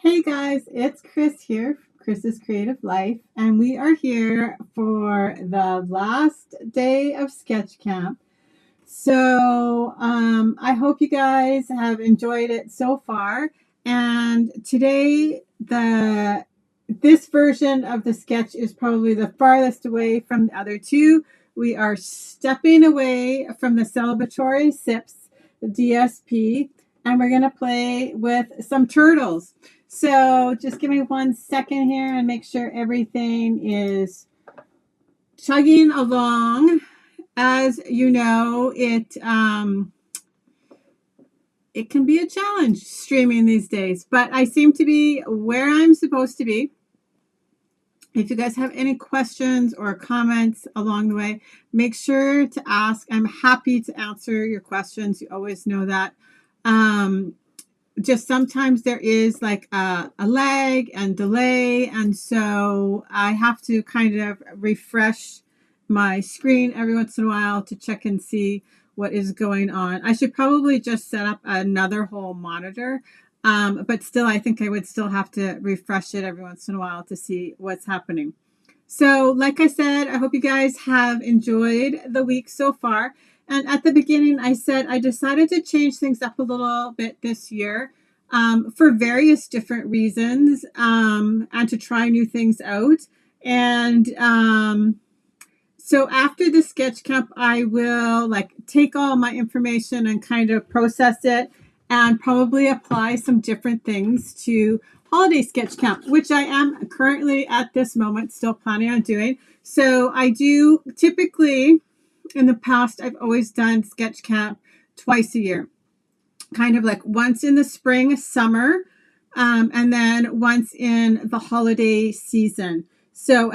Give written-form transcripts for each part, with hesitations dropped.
Hey guys, it's Chris here, Chris's Creative Life, and we are here for the last day of sketch camp. So I hope you guys have enjoyed it so far. And today, this version of the sketch is probably the farthest away from the other two. We are stepping away from the celebratory sips, the DSP, and we're going to play with some turtles. So just give me 1 second here and make sure everything is chugging along. As you know, it can be a challenge streaming these days, but I seem to be where I'm supposed to be. If you guys have any questions or comments along the way, make sure to ask. I'm happy to answer your questions. You always know that. Just sometimes there is like a lag and delay, and so I have to kind of refresh my screen every once in a while to check and see what is going on. I should probably just set up another whole monitor, but still I think I would still have to refresh it every once in a while to see what's happening. So like I said, I hope you guys have enjoyed the week so far. And at the beginning, I said I decided to change things up a little bit this year for various different reasons, and to try new things out. And so after the sketch camp, I will like take all my information and kind of process it and probably apply some different things to holiday sketch camp, which I am currently at this moment still planning on doing. So I do typically, in the past, I've always done sketch camp twice a year, kind of like once in the spring, summer, and then once in the holiday season. So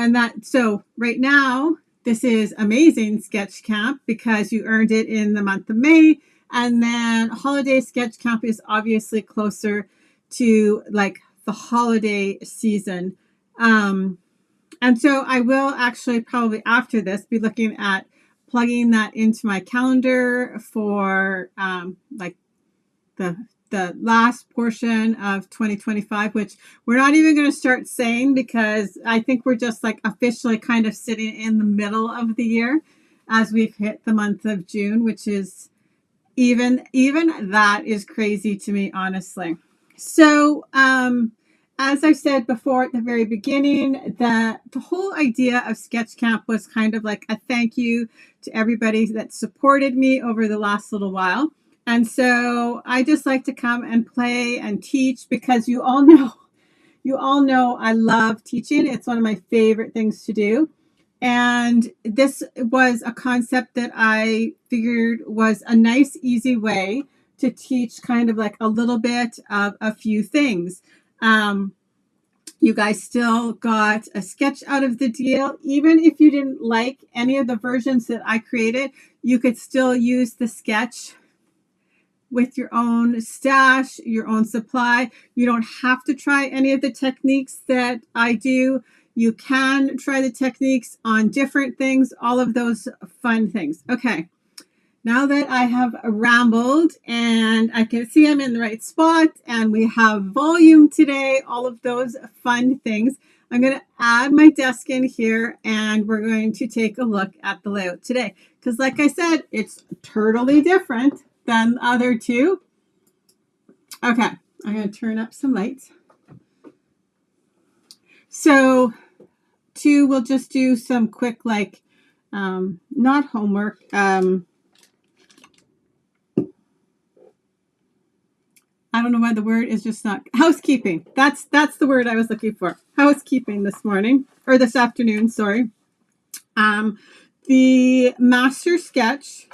right now, this is A-May-zing sketch camp because you earned it in the month of May. And then holiday sketch camp is obviously closer to like the holiday season. And so I will actually probably after this be looking at plugging that into my calendar for like the last portion of 2025, which we're not even going to start saying because I think we're just like officially kind of sitting in the middle of the year as we've hit the month of June, which is even that is crazy to me, honestly. So as I said before at the very beginning, the whole idea of sketch camp was kind of like a thank you to everybody that supported me over the last little while. And so I just like to come and play and teach because you all know I love teaching. It's one of my favorite things to do. And this was a concept that I figured was a nice, easy way to teach kind of like a little bit of a few things. You guys still got a sketch out of the deal. Even if you didn't like any of the versions that I created, you could still use the sketch with your own stash, your own supply. You don't have to try any of the techniques that I do. You can try the techniques on different things, all of those fun things. Okay, now that I have rambled and I can see I'm in the right spot and we have volume today, all of those fun things, I'm going to add my desk in here and we're going to take a look at the layout today. Because like I said, it's totally different than the other two. Okay, I'm going to turn up some lights. So we'll just do some quick, like, not homework. I don't know why the word is just not housekeeping. That's the word I was looking for. Housekeeping this morning or this afternoon. Sorry. The master sketch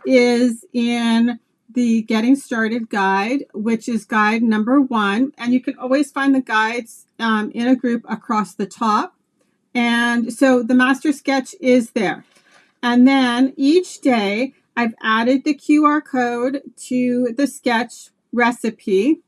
is in the Getting Started guide, which is guide number 1. And you can always find the guides in a group across the top. And so the master sketch is there. And then each day I've added the QR code to the sketch recipe.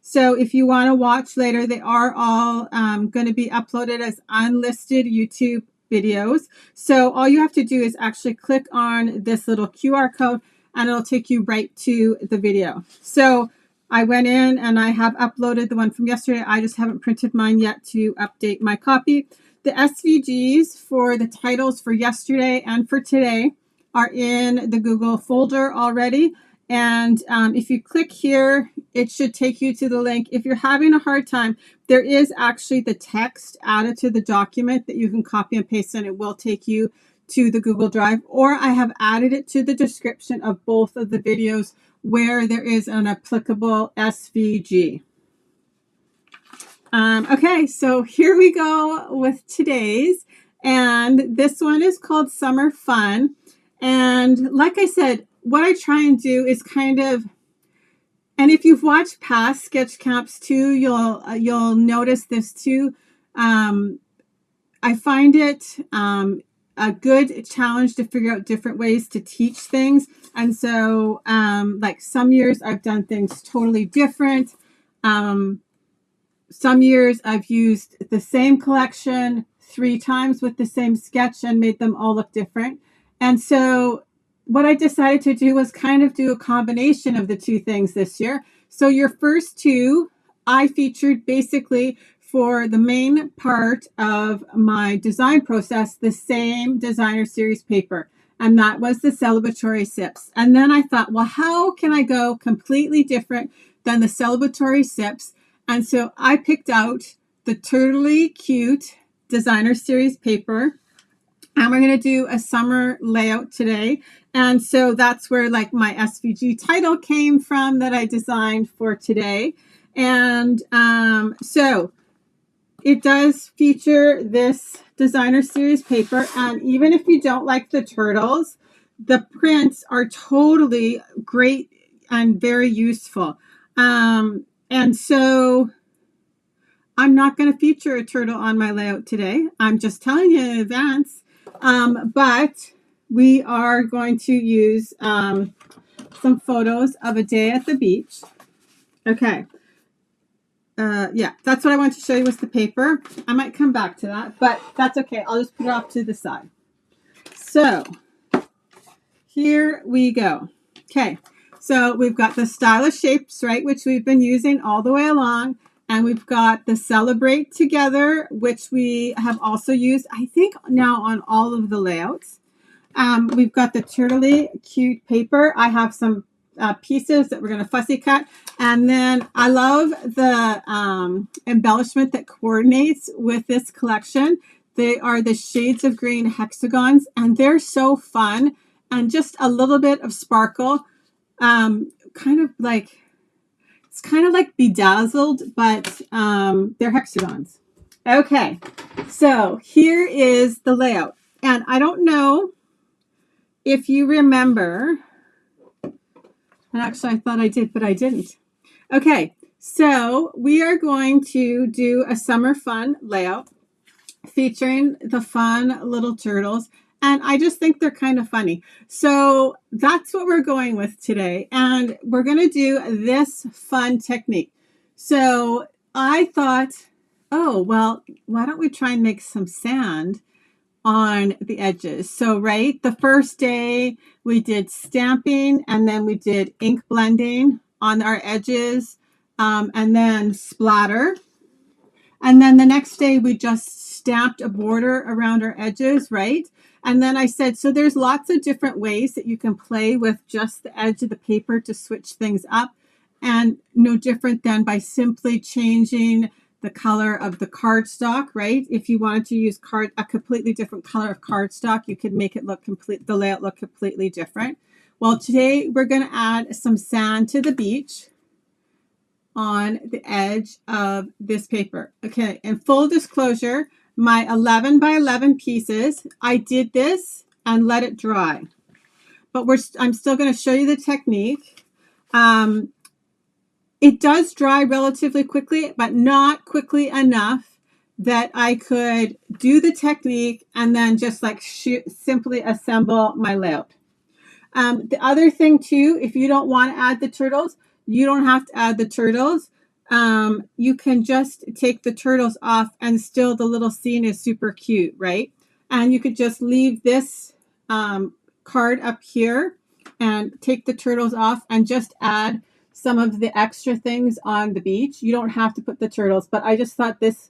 So if you want to watch later, they are all going to be uploaded as unlisted YouTube videos. So all you have to do is actually click on this little QR code and it'll take you right to the video. So I went in and I have uploaded the one from yesterday. I just haven't printed mine yet to update my copy. The SVGs for the titles for yesterday and for today are in the Google folder already. And if you click here, it should take you to the link. If you're having a hard time, there is actually the text added to the document that you can copy and paste, and it will take you to the Google Drive, or I have added it to the description of both of the videos where there is an applicable SVG. Okay, so here we go with today's, and this one is called Summer Fun. And like I said, what I try and do is kind of, and if you've watched past sketch camps too, you'll notice this too. I find it a good challenge to figure out different ways to teach things. And so like some years I've done things totally different. Some years I've used the same collection 3 times with the same sketch and made them all look different. And so what I decided to do was kind of do a combination of the 2 things this year. So your first 2, I featured basically for the main part of my design process, the same designer series paper. And that was the celebratory sips. And then I thought, well, how can I go completely different than the celebratory sips? And so I picked out the Turtly Cute designer series paper. And we're going to do a summer layout today. And so that's where like my SVG title came from that I designed for today. And so it does feature this designer series paper. And even if you don't like the turtles, the prints are totally great and very useful. And so I'm not going to feature a turtle on my layout today. I'm just telling you in advance. But we are going to use some photos of a day at the beach. Okay. Yeah, that's what I wanted to show you was the paper. I might come back to that, but that's okay. I'll just put it off to the side. So here we go. Okay. So we've got the stylish shapes, right, which we've been using all the way along. And we've got the Celebrate Together, which we have also used, I think, now on all of the layouts. We've got the Turtly Cute paper. I have some pieces that we're going to fussy cut. And then I love the embellishment that coordinates with this collection. They are the shades of green hexagons, and they're so fun. And just a little bit of sparkle, kind of like, it's kind of like bedazzled, but they're hexagons. Okay, so here is the layout. And I don't know if you remember, and actually I thought I did, but I didn't. Okay, so we are going to do a summer fun layout featuring the fun little turtles. And I just think they're kind of funny. So that's what we're going with today. And we're going to do this fun technique. So I thought, oh, well, why don't we try and make some sand on the edges? So, right, the first day we did stamping, and then we did ink blending on our edges, and then splatter. And then the next day we just stamped a border around our edges, right? And then I said, so there's lots of different ways that you can play with just the edge of the paper to switch things up, and no different than by simply changing the color of the cardstock, right? If you wanted to use a completely different color of cardstock, you could make it look the layout look completely different. Well, today we're going to add some sand to the beach on the edge of this paper. Okay, and full disclosure, my 11 by 11 pieces, I did this and let it dry. But I'm still going to show you the technique. It does dry relatively quickly, but not quickly enough that I could do the technique and then just like simply assemble my layout. The other thing too, if you don't want to add the turtles, you don't have to add the turtles. You can just take the turtles off and still the little scene is super cute, right? And you could just leave this card up here and take the turtles off and just add some of the extra things on the beach. You don't have to put the turtles, but I just thought this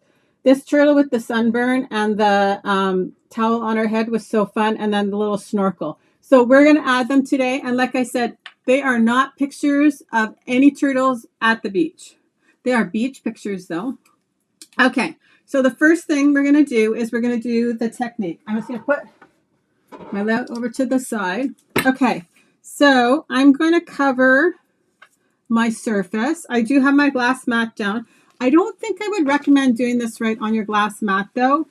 turtle with the sunburn and the towel on her head was so fun, and then the little snorkel. So we're going to add them today, and like I said, they are not pictures of any turtles at the beach. They are beach pictures though. Okay, so the first thing we're going to do is we're going to do the technique. I'm just going to put my layout over to the side. Okay, so I'm going to cover my surface. I do have my glass mat down. I don't think I would recommend doing this right on your glass mat though.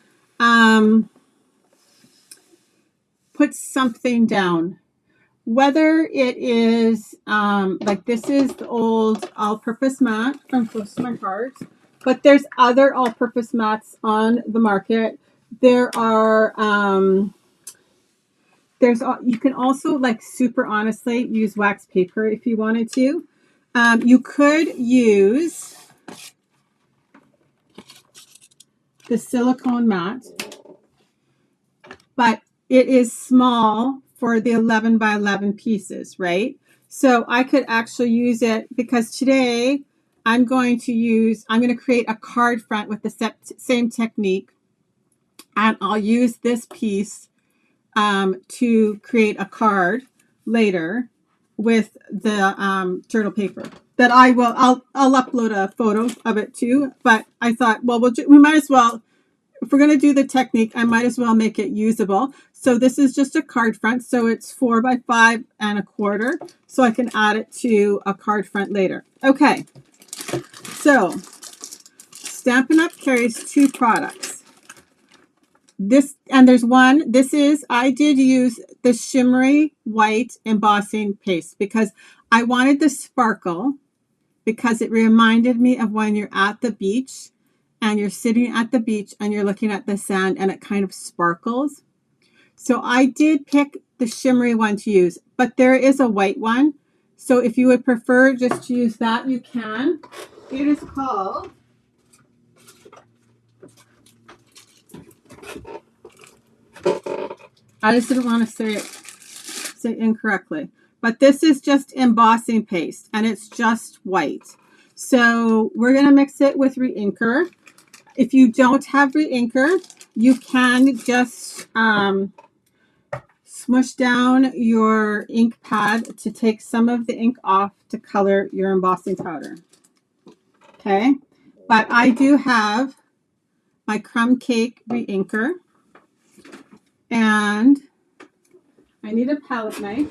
Put something down. Whether it is like this is the old all-purpose mat from Close to My Heart, but there's other all-purpose mats on the market. There are you can also, like, super honestly use wax paper if you wanted to. You could use the silicone mat, but it is small for the 11 by 11 pieces, right? So I could actually use it because today I'm going to create a card front with the same technique, and I'll use this piece to create a card later with the turtle paper that I'll upload a photo of it too. But I thought, well, we might as well, if we're going to do the technique, I might as well make it usable. So this is just a card front. So it's 4 by 5 1/4. So I can add it to a card front later. Okay. So Stampin' Up! Carries 2 products. I did use the shimmery white embossing paste because I wanted the sparkle, because it reminded me of when you're at the beach and you're sitting at the beach and you're looking at the sand and it kind of sparkles. So I did pick the shimmery one to use, but there is a white one. So if you would prefer just to use that, you can. It is called I just didn't want to say incorrectly. But this is just embossing paste, and it's just white. So we're going to mix it with re-inker. If you don't have re-inker, you can just smush down your ink pad to take some of the ink off to color your embossing powder. Okay, but I do have my crumb cake re-inker, and I need a palette knife.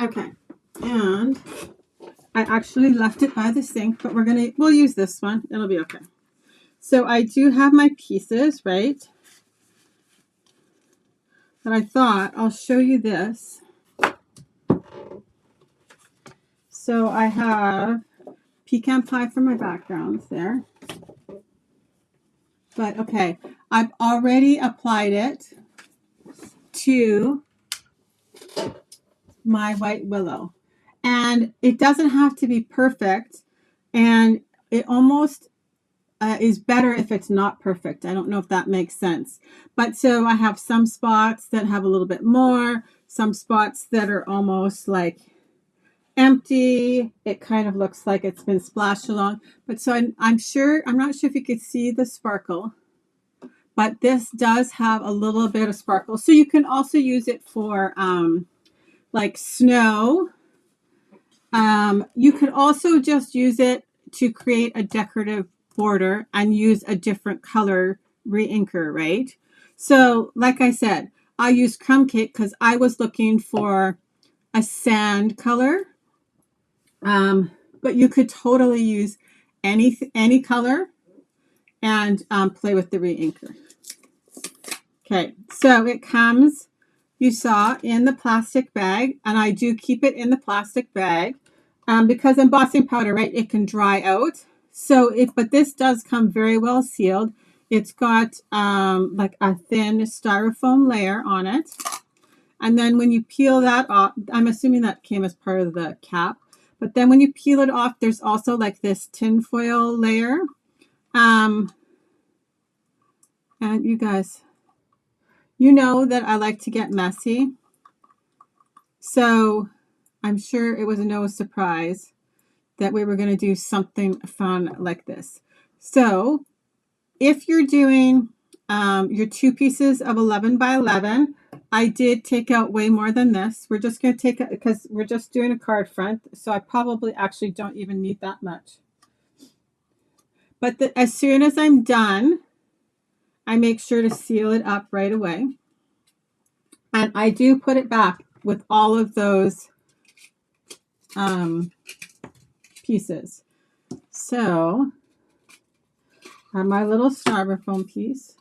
Okay, and I actually left it by the sink, but we'll use this one. It'll be okay. So I do have my pieces, right? But I thought I'll show you this. So I have pecan pie for my backgrounds there. But okay, I've already applied it to my white willow. And it doesn't have to be perfect. And it almost is better if it's not perfect. I don't know if that makes sense. But so I have some spots that have a little bit more, some spots that are almost like empty. It kind of looks like it's been splashed along. But so I'm not sure if you could see the sparkle, but this does have a little bit of sparkle. So you can also use it for like snow. You could also just use it to create a decorative border and use a different color re-inker, right? So like I said, I used crumb cake because I was looking for a sand color. But you could totally use any color and play with the re-inker. Okay, so it comes, you saw, in the plastic bag, and I do keep it in the plastic bag because embossing powder, right, it can dry out. So but this does come very well sealed. It's got like a thin styrofoam layer on it. And then when you peel that off, I'm assuming that came as part of the cap. But then when you peel it off, there's also like this tinfoil layer. And you guys, you know that I like to get messy. So I'm sure it was no surprise that we were going to do something fun like this. So if you're doing your 2 pieces of 11 by 11, I did take out way more than this. We're just going to take it because we're just doing a card front. So I probably actually don't even need that much. But as soon as I'm done, I make sure to seal it up right away. And I do put it back with all of those pieces. So I have my little styrofoam piece.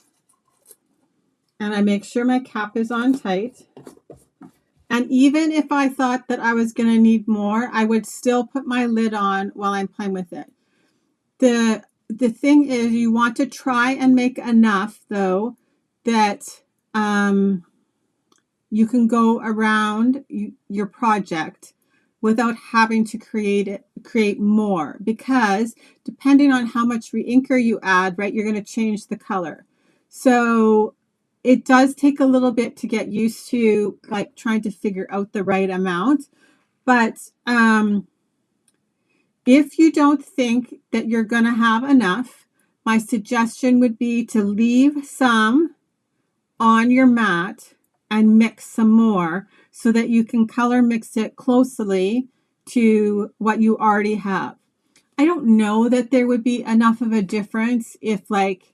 And I make sure my cap is on tight. And even if I thought that I was going to need more, I would still put my lid on while I'm playing with it. The thing is, you want to try and make enough, though, that you can go around your project without having to create more, because depending on how much reinker you add, right, you're going to change the color. So it does take a little bit to get used to, like, trying to figure out the right amount. But if you don't think that you're going to have enough, my suggestion would be to leave some on your mat and mix some more so that you can color mix it closely to what you already have. I don't know that there would be enough of a difference if, like,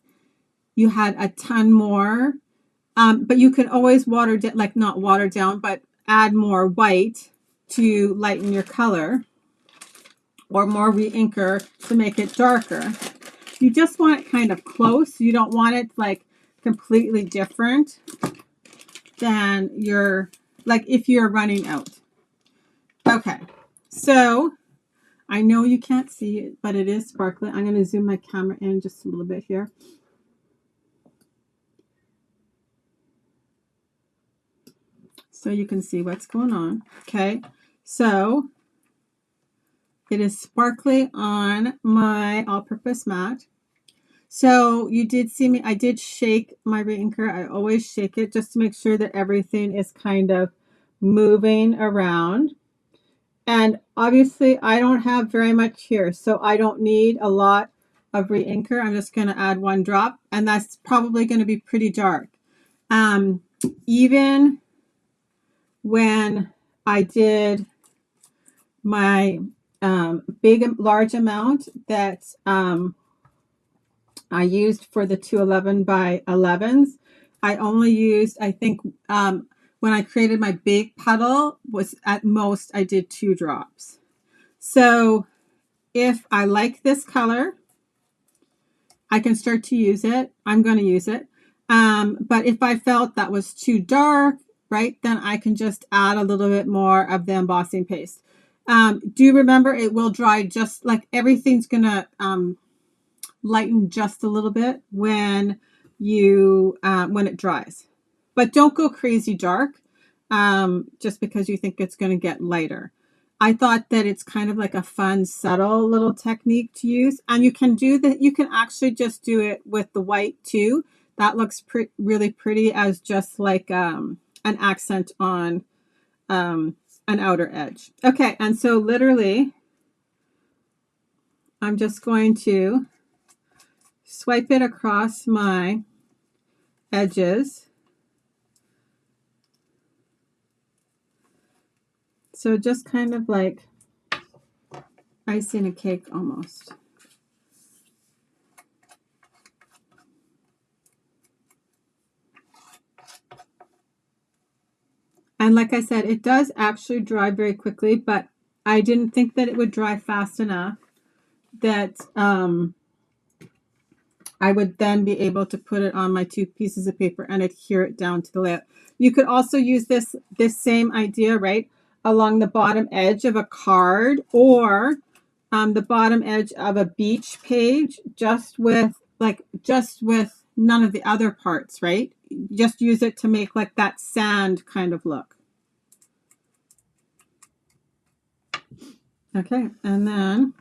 you had a ton more, but you can always not water down, but add more white to lighten your color, or more reinker to make it darker. You just want it kind of close. You don't want it like completely different than if you're running out. Okay, so I know you can't see it, but it is sparkly. I'm going to zoom my camera in just a little bit here. So you can see what's going on. Okay, so it is sparkly on my all-purpose mat. So you did see me, I did shake my reinker. I always shake it just to make sure that everything is kind of moving around. And obviously I don't have very much here, so I don't need a lot of reinker. I'm just going to add 1 drop, and that's probably going to be pretty dark. Even when I did my large amount that I used for the 2 11 by 11s, I only used, I think, when I created my big puddle, was at most I did 2 drops. So if I like this color, I can start to use it. I'm going to use it. But if I felt that was too dark, right, then I can just add a little bit more of the embossing paste. Do remember, it will dry, just like everything's going to lighten just a little bit when it dries. But don't go crazy dark just because you think it's going to get lighter. I thought that it's kind of like a fun, subtle little technique to use. And you can do that. You can actually just do it with the white too. That looks really pretty as just like an accent on an outer edge. Okay, and so literally, I'm just going to swipe it across my edges. So just kind of like icing a cake almost. And like I said, it does actually dry very quickly, but I didn't think that it would dry fast enough that I would then be able to put it on my 2 pieces of paper and adhere it down to the layout. You could also use this same idea, right, along the bottom edge of a card, or the bottom edge of a beach page, just with none of the other parts, right? Just use it to make like that sand kind of look. Okay, and then,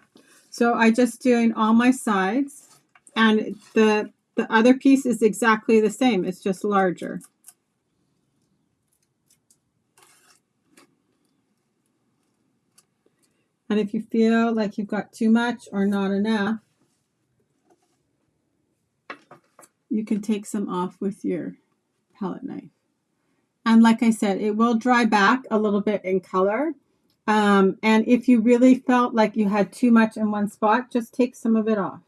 so I just doing all my sides, and the the other piece is exactly the same. It's just larger. And if you feel like you've got too much or not enough, you can take some off with your palette knife. And like I said, it will dry back a little bit in color. And if you really felt like you had too much in one spot, just take some of it off.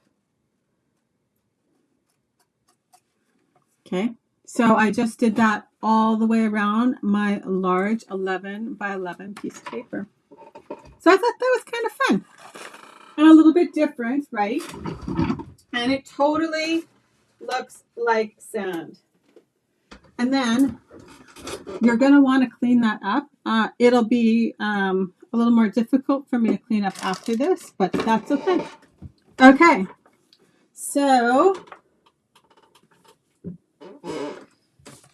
Okay, so I just did that all the way around my large 11 by 11 piece of paper. So I thought that was kind of fun and a little bit different, right? And it totally looks like sand. And then you're going to want to clean that up. It'll be a little more difficult for me to clean up after this, but that's okay. Okay, so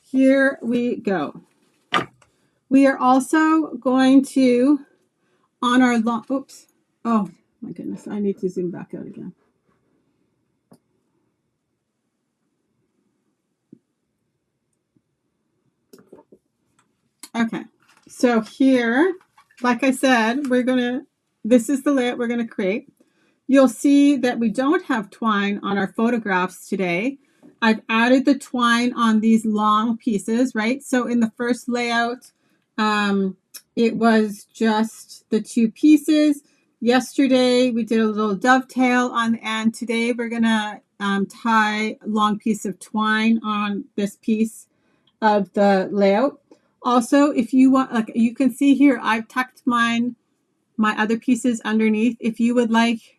here we go. We are also going to, on our long, oops, oh my goodness, I need to zoom back out again. Okay, so here, like I said, this is the layout we're going to create. You'll see that we don't have twine on our photographs today. I've added the twine on these long pieces, right? So in the first layout, it was just the two pieces. Yesterday, we did a little dovetail on the end. Today, we're going to tie a long piece of twine on this piece of the layout. Also, if you want, like you can see here, I've tucked my other pieces underneath. If you would like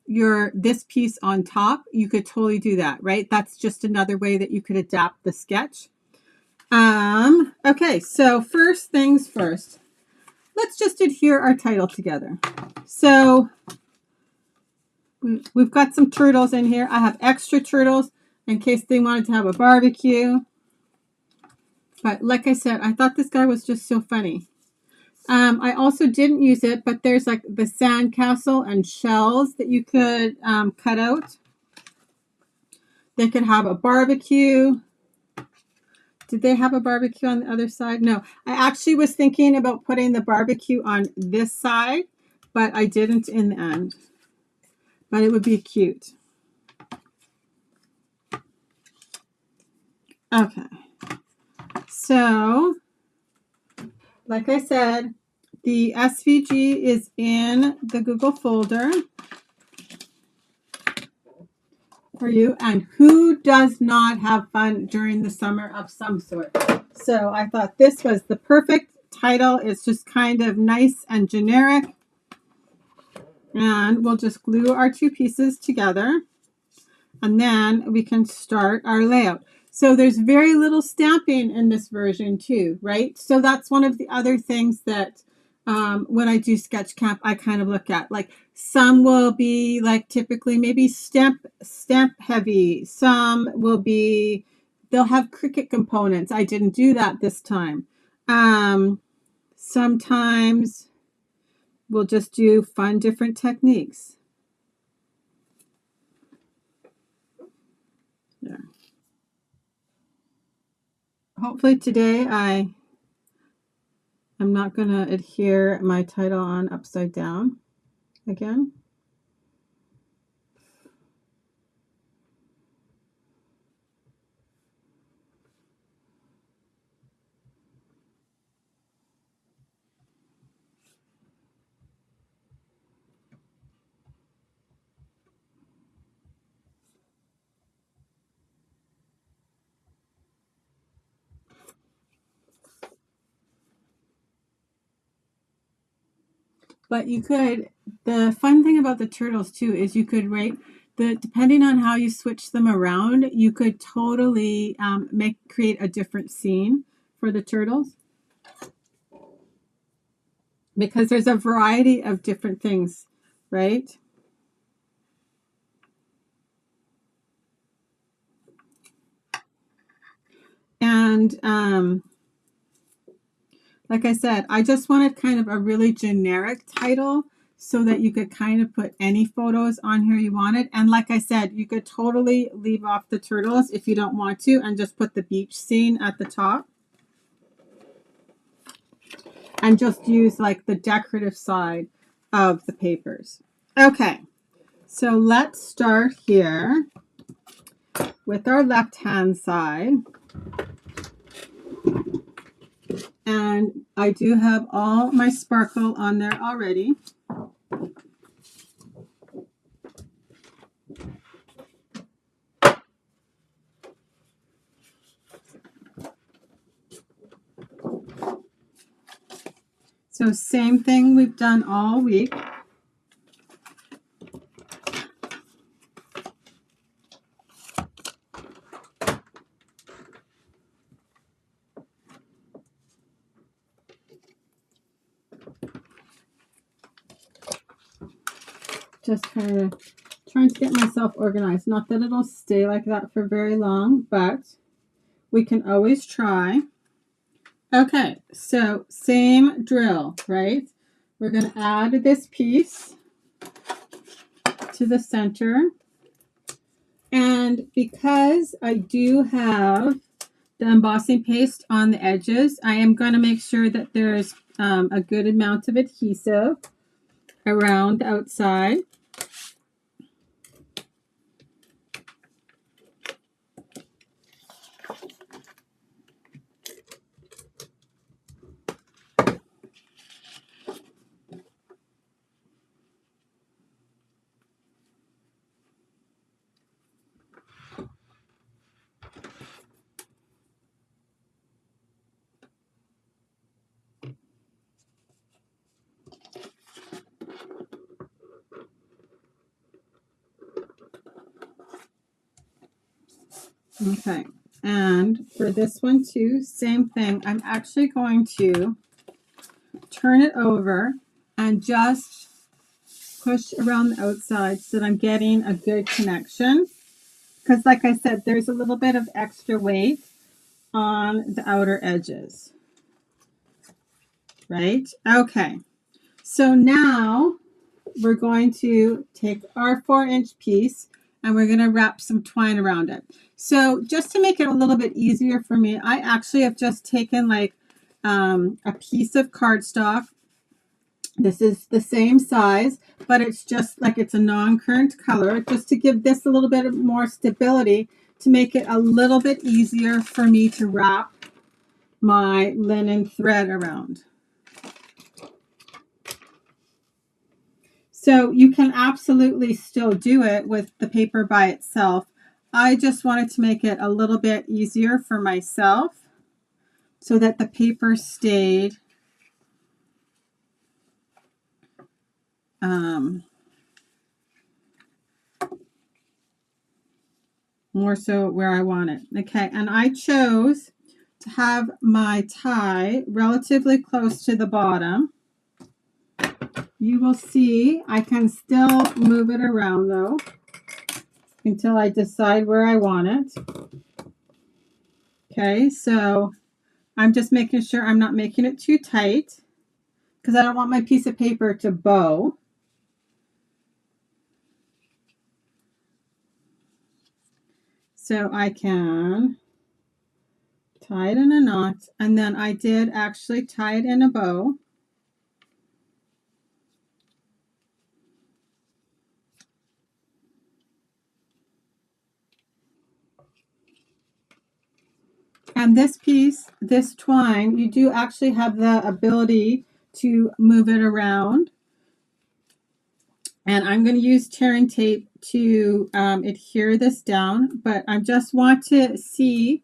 this piece on top, you could totally do that, right? That's just another way that you could adapt the sketch. Okay, so first things first, let's just adhere our title together. So we've got some turtles in here. I have extra turtles in case they wanted to have a barbecue. But like I said, I thought this guy was just so funny. I also didn't use it, but there's like the sandcastle and shells that you could cut out. They could have a barbecue. Did they have a barbecue on the other side? No. I actually was thinking about putting the barbecue on this side, but I didn't in the end. But it would be cute. Okay. So, like I said, the SVG is in the Google folder for you. And who does not have fun during the summer of some sort? So I thought this was the perfect title. It's just kind of nice and generic. And we'll just glue our two pieces together. And then we can start our layout. So there's very little stamping in this version too, right? So that's one of the other things that when I do sketch camp, I kind of look at. Like some will be like typically maybe stamp heavy. Some will be, they'll have Cricut components. I didn't do that this time. Sometimes we'll just do fun different techniques. There. Hopefully today I'm not going to adhere my title on upside down again. But you could, the fun thing about the turtles too is you could write depending on how you switch them around, you could totally create a different scene for the turtles. Because there's a variety of different things, right? And like I said, I just wanted kind of a really generic title. so that you could kind of put any photos on here you wanted. And like I said, you could totally leave off the turtles if you don't want to and just put the beach scene at the top. And just use like the decorative side of the papers. Okay, so let's start here with our left-hand side. And I do have all my sparkle on there already. So same thing we've done all week. Just kind of trying to get myself organized. Not that it'll stay like that for very long, but we can always try. Okay, so same drill, right? We're going to add this piece to the center. And because I do have the embossing paste on the edges, I am going to make sure that there's a good amount of adhesive around the outside. Okay, and for this one too, same thing. I'm actually going to turn it over and just push around the outside so that I'm getting a good connection. Because like I said, there's a little bit of extra weight on the outer edges. Right? Okay, so now we're going to take our 4-inch piece and we're going to wrap some twine around it. So just to make it a little bit easier for me, I actually have just taken like a piece of cardstock. This is the same size, but it's just like it's a non-current color, just to give this a little bit more stability, to make it a little bit easier for me to wrap my linen thread around. So you can absolutely still do it with the paper by itself. I just wanted to make it a little bit easier for myself so that the paper stayed more so where I want it. Okay, and I chose to have my tie relatively close to the bottom. You will see I can still move it around though until I decide where I want it. Okay, so I'm just making sure I'm not making it too tight because I don't want my piece of paper to bow. So I can tie it in a knot, and then I did actually tie it in a bow. And this piece, this twine, you do actually have the ability to move it around. And I'm going to use tearing tape to adhere this down, but I just want to see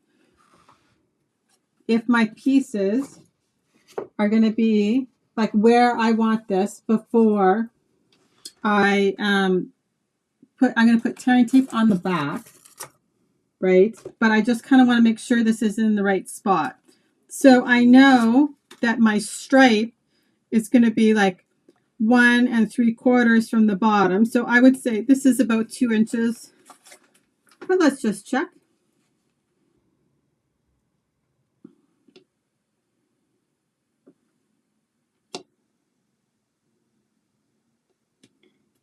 if my pieces are going to be like where I want this before I'm going to put tearing tape on the back, right? But I just kind of want to make sure this is in the right spot. So I know that my stripe is going to be like 1 3/4 from the bottom. So I would say this is about 2 inches, but let's just check.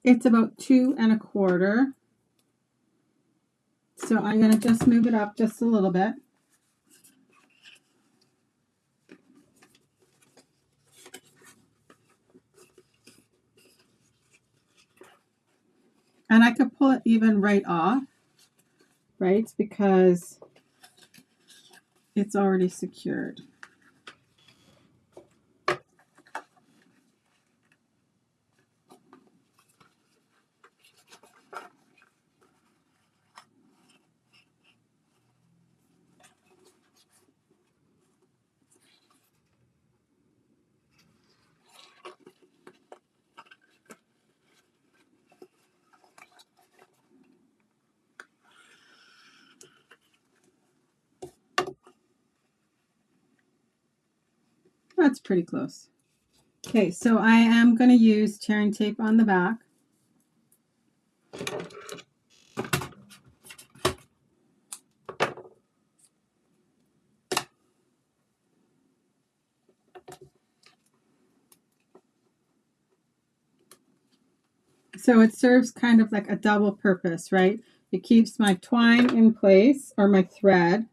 it's about 2 1/4. So I'm going to just move it up just a little bit. And I could pull it even right off, right? Because it's already secured. That's pretty close. Okay, so I am going to use tearing tape on the back. So it serves kind of like a double purpose, right? It keeps my twine in place, or my thread.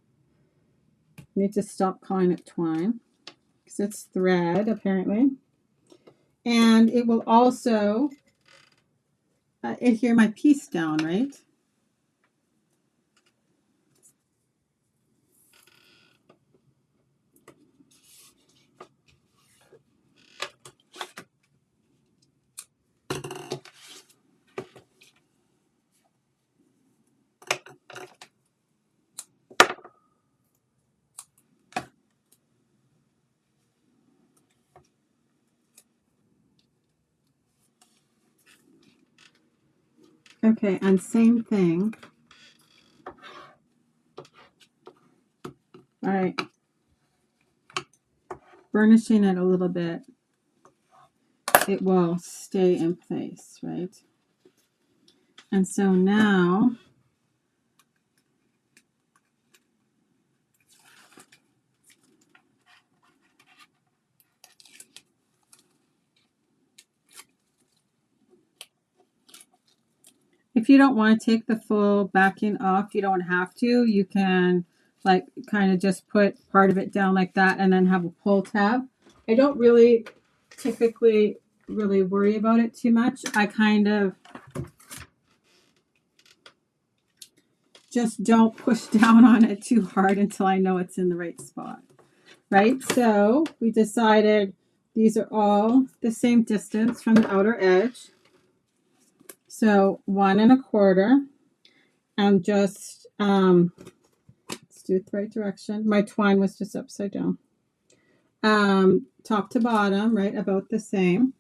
I need to stop calling it twine because it's thread apparently. And it will also adhere my piece down, right? Okay, and same thing. All right. Burnishing it a little bit, it will stay in place, right? And so now if you don't want to take the full backing off, you don't have to. You can like kind of just put part of it down like that and then have a pull tab. I don't really typically really worry about it too much. I kind of just don't push down on it too hard until I know it's in the right spot, right? So we decided these are all the same distance from the outer edge. So 1 1/4. And just let's do it the right direction. My twine was just upside down. Top to bottom, right, about the same.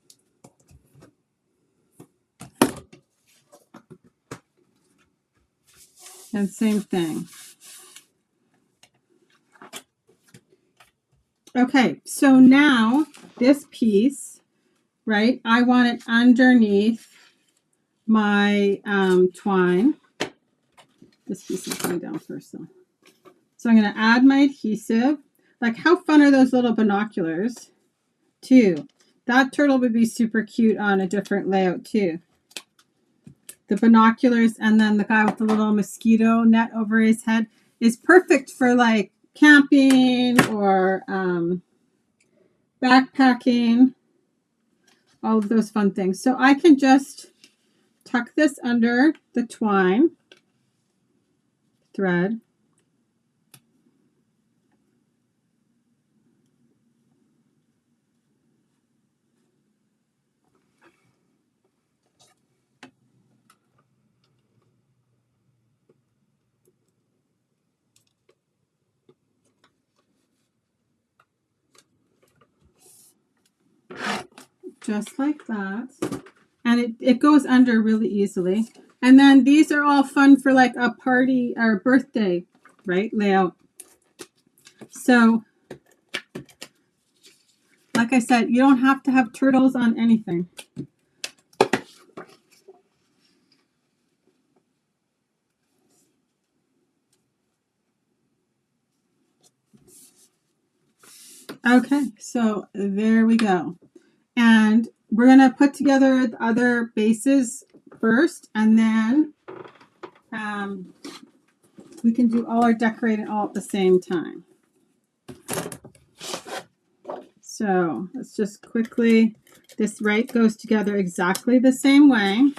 And same thing. Okay, so now this piece, right, I want it underneath my twine. This piece is going down first, though. So I'm going to add my adhesive. Like, how fun are those little binoculars, too? That turtle would be super cute on a different layout, too. The binoculars, and then the guy with the little mosquito net over his head is perfect for like camping or backpacking, all of those fun things. So I can just tuck this under the twine thread. Just like that. And it goes under really easily. And then these are all fun for like a party or birthday, right, layout. So, like I said, you don't have to have turtles on anything. Okay, so there we go. And we're going to put together the other bases first, and then we can do all our decorating all at the same time. So let's just quickly, this right goes together exactly the same way.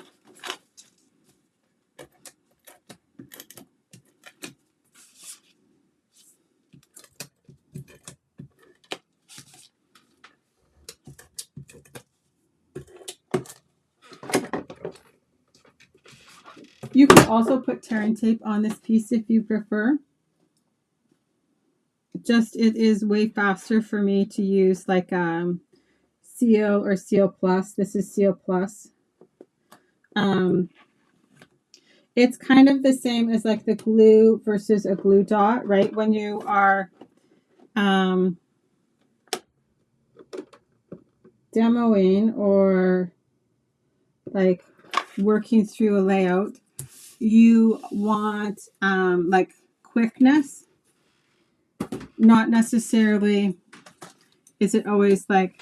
You can also put tearing tape on this piece if you prefer. Just it is way faster for me to use like Seal or Seal Plus. This is Seal Plus. It's kind of the same as like the glue versus a glue dot, right? When you are demoing or like working through a layout, you want like quickness, not necessarily is it always like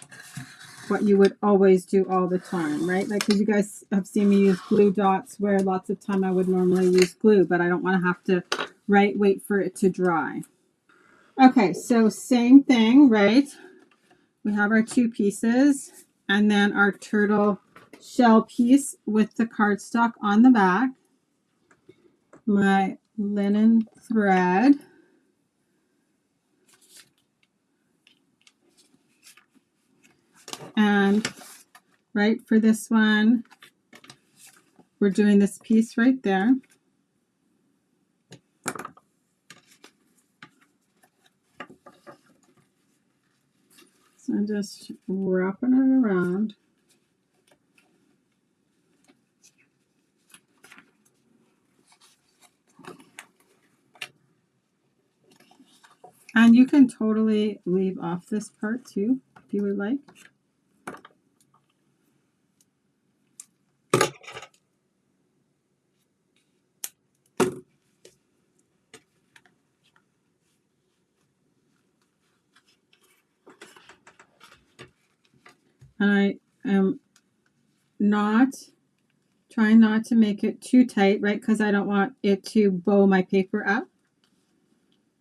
what you would always do all the time, right? Like, because you guys have seen me use glue dots where lots of time I would normally use glue, but I don't want to have to, right, wait for it to dry. Okay, so same thing, right? We have our two pieces and then our turtle shell piece with the cardstock on the back. My linen thread. And right for this one, we're doing this piece right there. So I'm just wrapping it around. And you can totally leave off this part too, if you would like. And I am trying not to make it too tight, right? Because I don't want it to bow my paper up.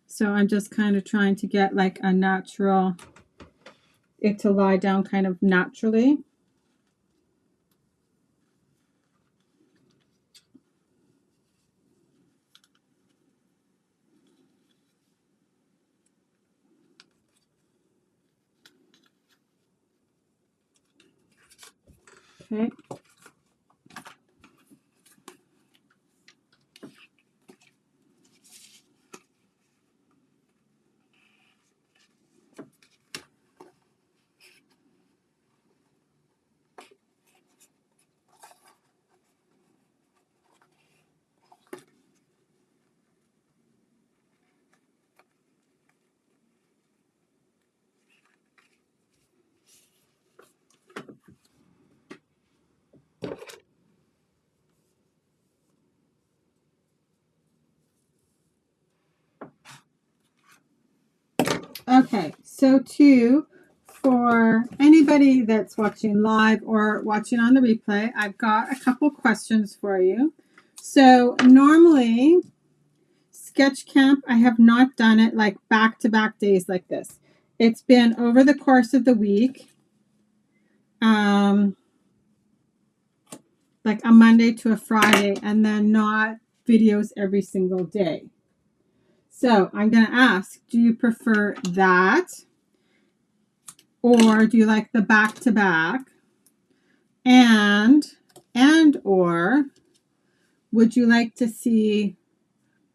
So I'm just kind of trying to get like a natural, it to lie down kind of naturally. Okay. Okay, so for anybody that's watching live or watching on the replay, I've got a couple questions for you. So normally, sketch camp, I have not done it like back-to-back days like this. It's been over the course of the week, like a Monday to a Friday, and then not videos every single day. So I'm going to ask, do you prefer that? Or do you like the back-to-back? And or would you like to see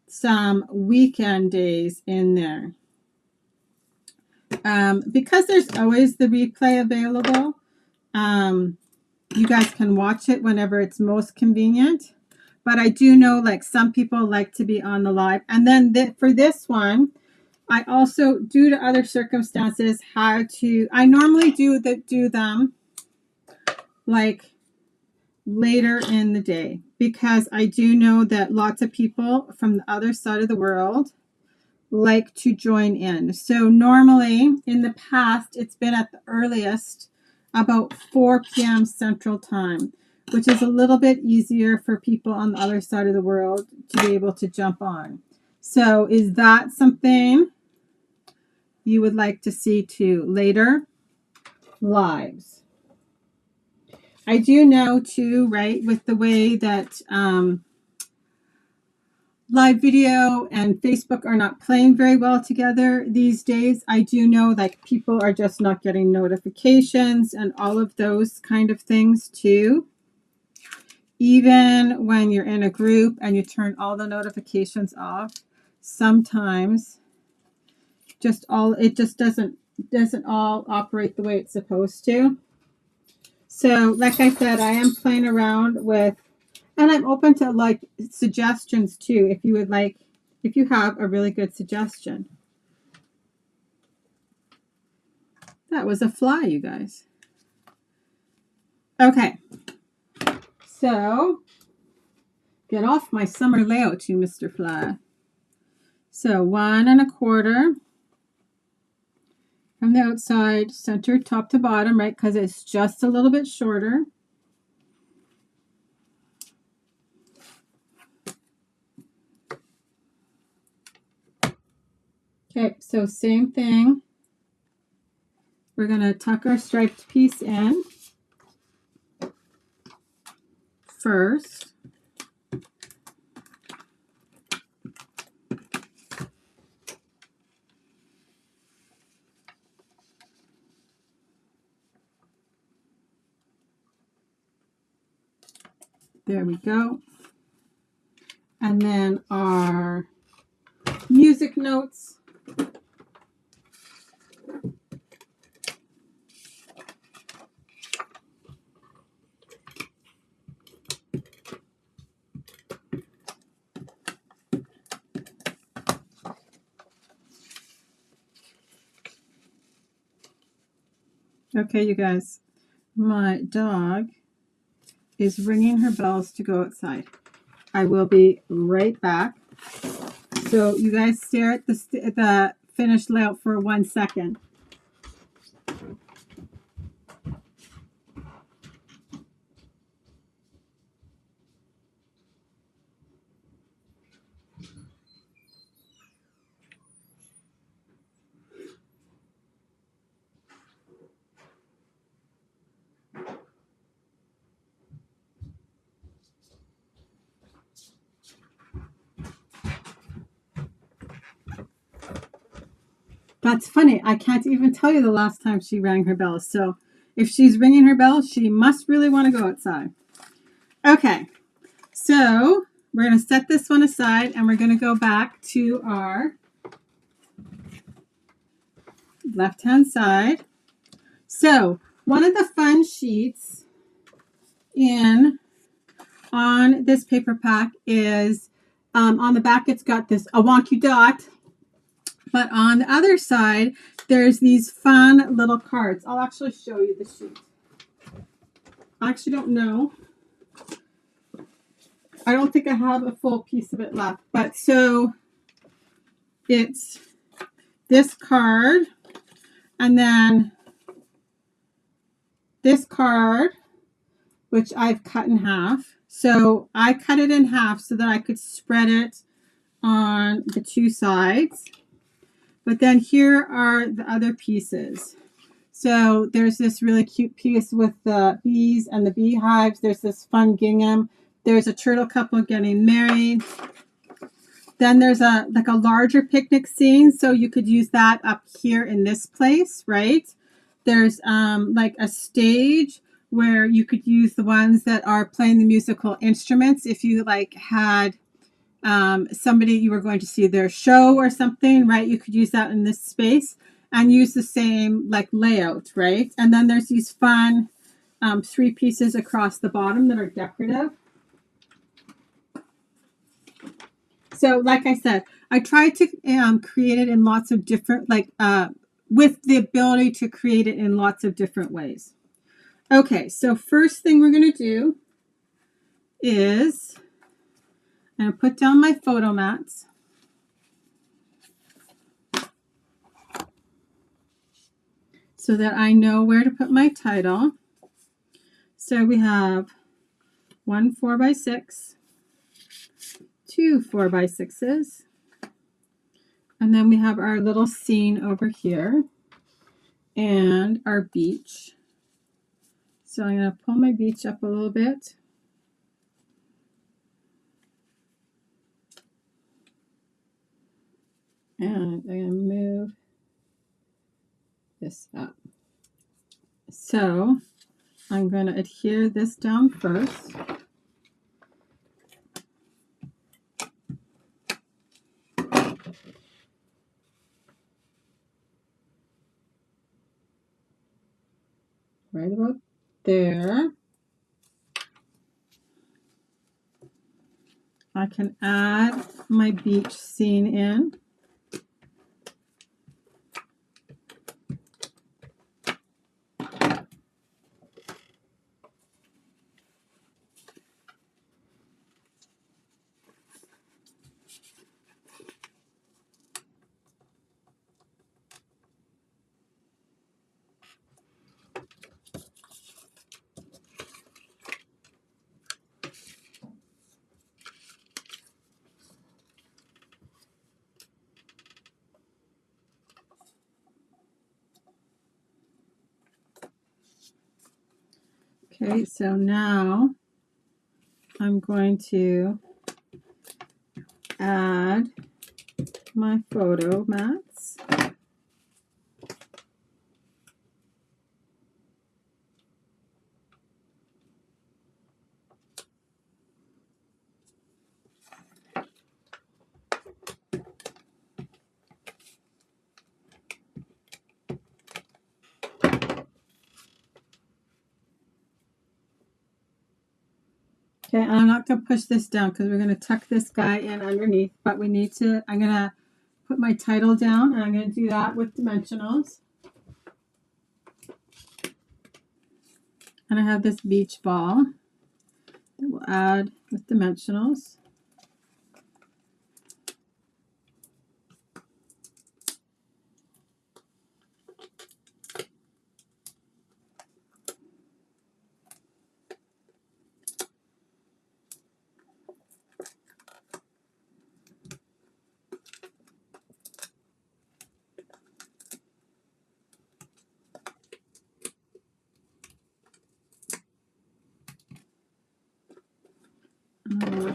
some weekend days in there? Because there's always the replay available, you guys can watch it whenever it's most convenient. But I do know like some people like to be on the live. And then for this one, I also, due to other circumstances, I normally do them like later in the day, because I do know that lots of people from the other side of the world like to join in. So normally in the past, it's been at the earliest about 4 p.m. Central Time. which is a little bit easier for people on the other side of the world to be able to jump on. So is that something you would like to see too later? Lives. I do know too, right, with the way that live video and Facebook are not playing very well together these days. I do know like people are just not getting notifications and all of those kind of things too. Even when you're in a group and you turn all the notifications off, sometimes it just doesn't all operate the way it's supposed to. So like I said, I am playing around with, and I'm open to like suggestions too, if you would like, if you have a really good suggestion. That was a fly, you guys. Okay. So get off my summer layout, you Mr. Fly. So 1 1/4 from the outside, center top to bottom, right? Because it's just a little bit shorter. Okay, so same thing. We're going to tuck our striped piece in first. There we go. And then our music notes. Okay, you guys, my dog is ringing her bells to go outside. I will be right back. So you guys stare at the finished layout for 1 second. That's funny. I can't even tell you the last time she rang her bell. So if she's ringing her bell, she must really want to go outside. Okay, so we're going to set this one aside and we're going to go back to our left-hand side. So one of the fun sheets on this paper pack is on the back it's got this a wonky dot, but on the other side there's these fun little cards. I'll actually show you the sheet. I actually don't know. I don't think I have a full piece of it left, but so it's this card and then this card, which I've cut in half. So I cut it in half so that I could spread it on the 2 sides. But then here are the other pieces. So there's this really cute piece with the bees and the beehives. There's this fun gingham. There's a turtle couple getting married. Then there's a larger picnic scene. So you could use that up here in this place, right? There's like a stage where you could use the ones that are playing the musical instruments. If you like had somebody you were going to see their show or something, right? You could use that in this space and use the same like layout, right? And then there's these fun 3 pieces across the bottom that are decorative. So like I said, I tried to create it in lots of different, with the ability to create it in lots of different ways. Okay, so first thing we're going to do is I'm going to put down my photo mats. So that I know where to put my title. So we have one 4x6, two 4x6s, and then we have our little scene over here and our beach. So I'm going to pull my beach up a little bit. And I'm going to move this up. So I'm going to adhere this down first. Right about there. I can add my beach scene in. Okay, so now I'm going to add my photo mats. Okay, and I'm not going to push this down because we're going to tuck this guy in underneath, but we need to, I'm going to put my title down, and I'm going to do that with dimensionals. And I have this beach ball that we'll add with dimensionals.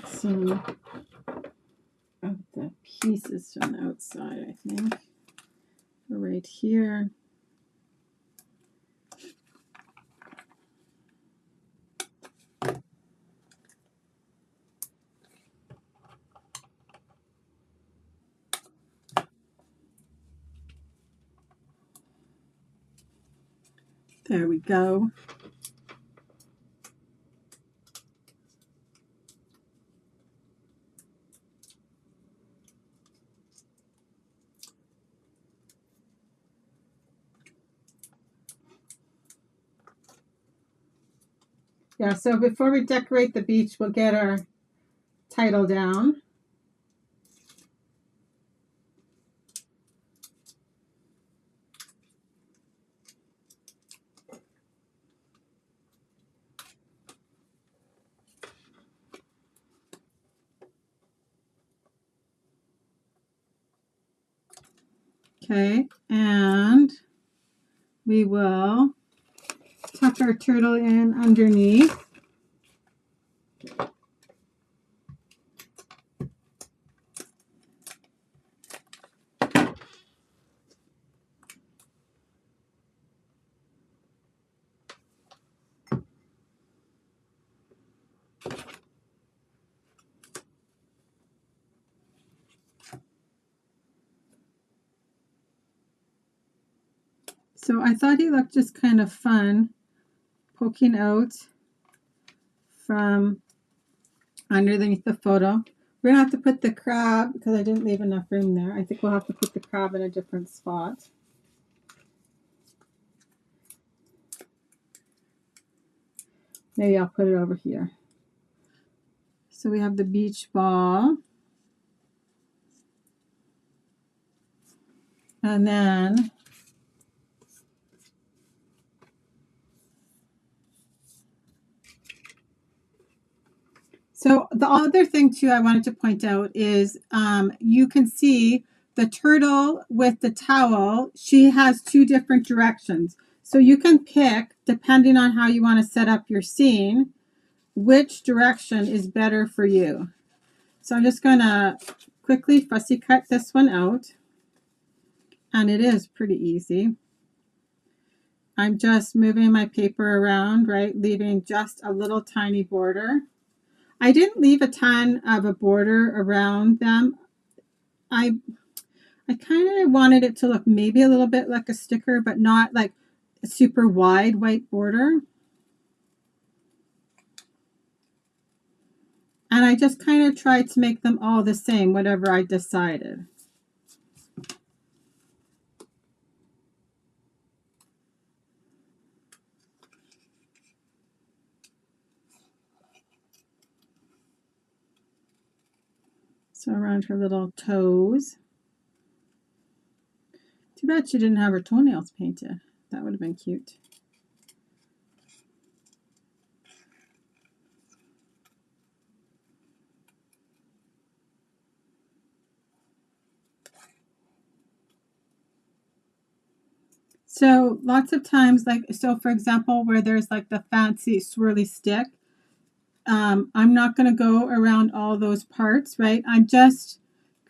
Some of the pieces from the outside, I think, right here. There we go. Yeah, so before we decorate the beach, we'll get our title down. Okay, and we will tuck our turtle in underneath. So I thought he looked just kind of fun poking out from underneath the photo. We're going to have to put the crab, because I didn't leave enough room there. I think we'll have to put the crab in a different spot. Maybe I'll put it over here. So we have the beach ball. And then So the other thing too I wanted to point out is you can see the turtle with the towel, she has two different directions. So you can pick, depending on how you want to set up your scene, which direction is better for you. So I'm just going to quickly fussy cut this one out. And it is pretty easy. I'm just moving my paper around, right? Leaving just a little tiny border. I didn't leave a ton of a border around them. I kind of wanted it to look maybe a little bit like a sticker, but not like a super wide white border. And I just kind of tried to make them all the same, whatever I decided. So around her little toes. Too bad she didn't have her toenails painted. That would have been cute. So lots of times, like, so for example, where there's like the fancy swirly stick, I'm not going to go around all those parts, right? I'm just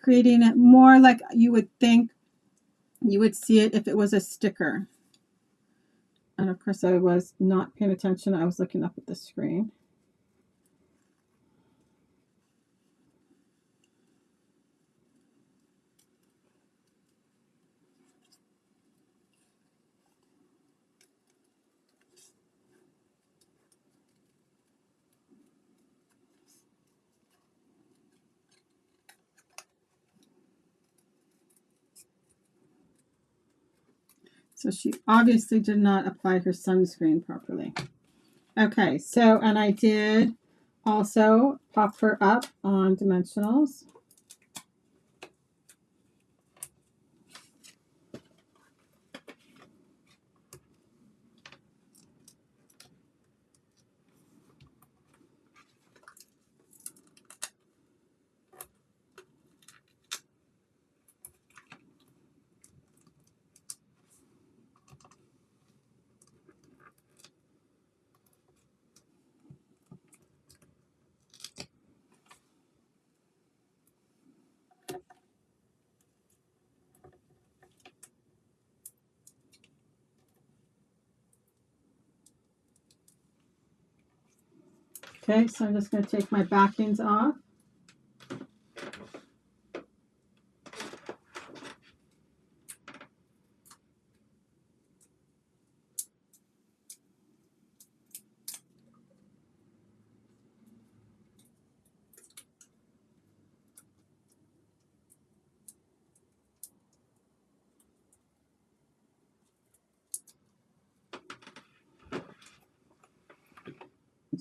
creating it more like you would think you would see it if it was a sticker. And of course, I was not paying attention. I was looking up at the screen. So she obviously did not apply her sunscreen properly. Okay, so, and I did also pop her up on dimensionals. Okay, so I'm just going to take my backings off.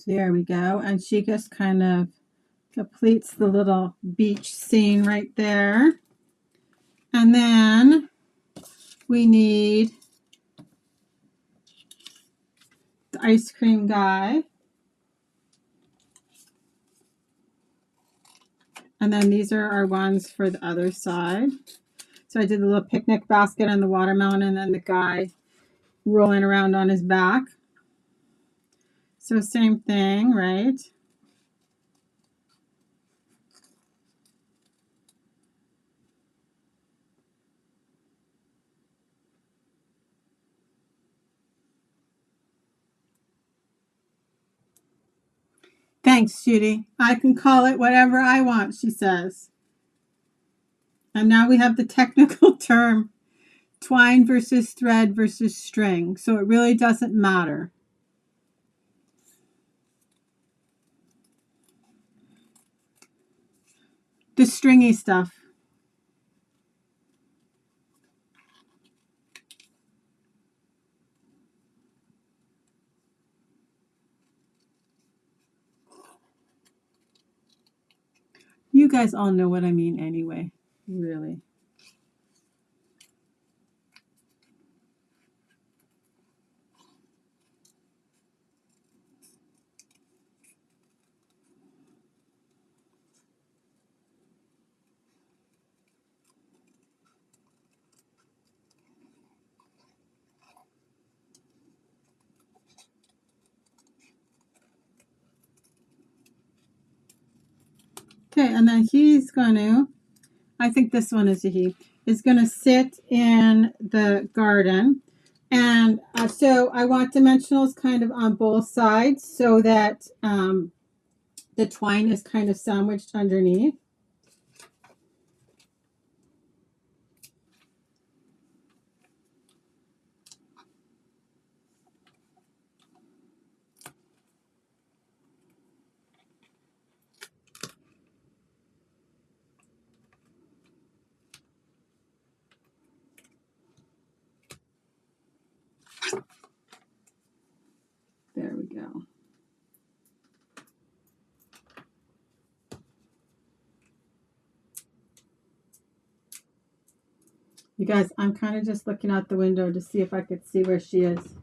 There we go. And she just kind of completes the little beach scene right there. And then we need the ice cream guy. And then these are our ones for the other side. So I did the little picnic basket and the watermelon and then the guy rolling around on his back. So same thing, right? Thanks, Judy. I can call it whatever I want, she says. And now we have the technical term, twine versus thread versus string. So it really doesn't matter. The stringy stuff. You guys all know what I mean anyway, really. Okay, and then he's going to, I think this one is a he, is going to sit in the garden. And so I want dimensionals kind of on both sides so that the twine is kind of sandwiched underneath. There we go. You guys, I'm kind of just looking out the window to see if I could see where she is.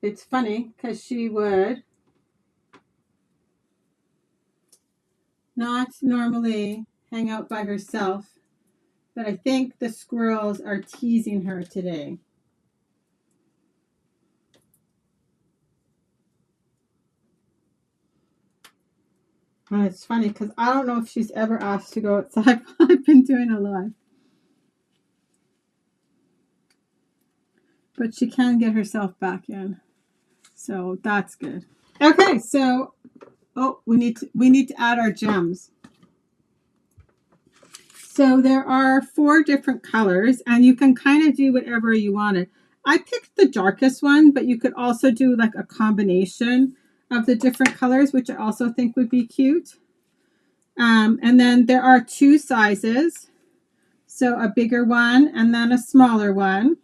It's funny because she would not normally hang out by herself, but I think the squirrels are teasing her today. And it's funny because I don't know if she's ever asked to go outside while I've been doing a live. But she can get herself back in. So that's good. Okay, so we need to add our gems. So there are 4 different colors and you can kind of do whatever you wanted. I picked the darkest one, but you could also do like a combination of the different colors, which I also think would be cute. And then there are 2 sizes. So a bigger one and then a smaller one.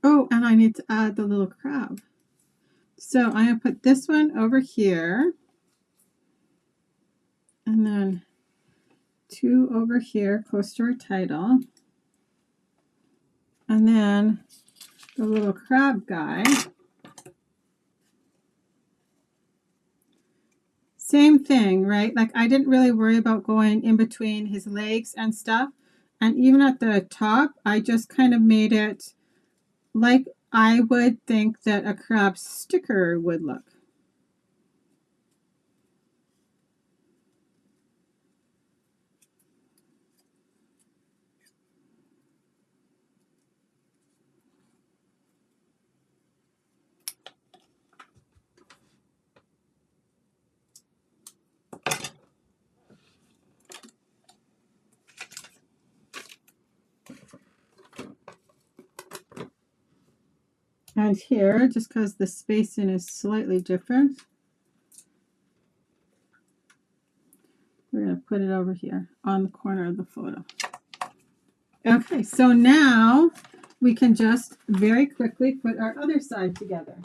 Oh, and I need to add the little crab. So I'm going to put this one over here. And then 2 over here, close to our title. And then the little crab guy. Same thing, right? Like I didn't really worry about going in between his legs and stuff. And even at the top, I just kind of made it like I would think that a crab sticker would look. And here, just because the spacing is slightly different, we're going to put it over here on the corner of the photo. Okay, so now we can just very quickly put our other side together.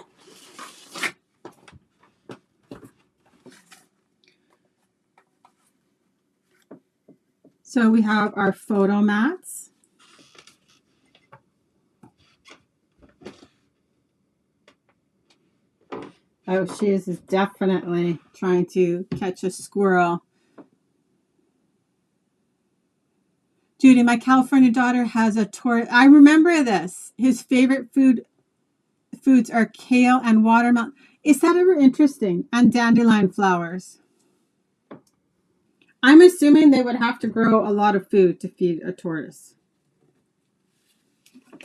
So we have our photo mats. Oh, she is definitely trying to catch a squirrel. Judy, my California daughter has a tortoise. I remember this. His favorite foods are kale and watermelon. Is that ever interesting? And dandelion flowers. I'm assuming they would have to grow a lot of food to feed a tortoise.